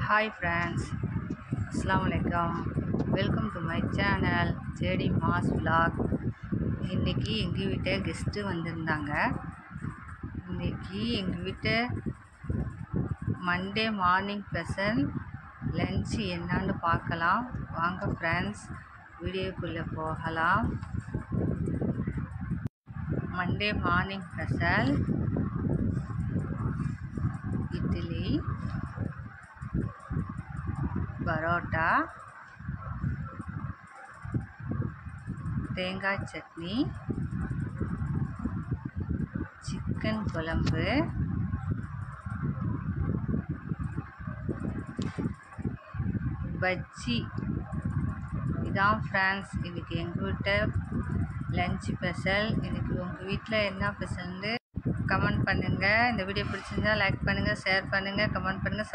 Hi friends, Assalamualaikum. Welcome to my channel JD Mass Vlog. இன்னைக்கு எங்கள் வீட்டை guest வந்திருந்தாங்க. இன்னைக்கு எங்கள் வீட்டை மண்டே மார்னிங் ஸ்பெஷல் லன்ச் என்னான்னு பார்க்கலாம். வாங்க ஃப்ரெண்ட்ஸ், வீடியோக்குள்ளே போகலாம். Monday morning special idli, parotta, தேங்காய் சட்னி, சிக்கன் குழம்பு, பஜ்ஜி. இதான் ஃப்ரெண்ட்ஸ் இன்றைக்கி எங்கள் வீட்டை லன்ச் ஸ்பெஷல். இன்றைக்கி உங்கள் வீட்டில் என்ன ஸ்பெஷல்னு கமெண்ட் பண்ணுங்கள். இந்த வீடியோ பிடிச்சிருந்தா லைக் பண்ணுங்கள், ஷேர் பண்ணுங்கள், கமெண்ட் பண்ணுங்கள்.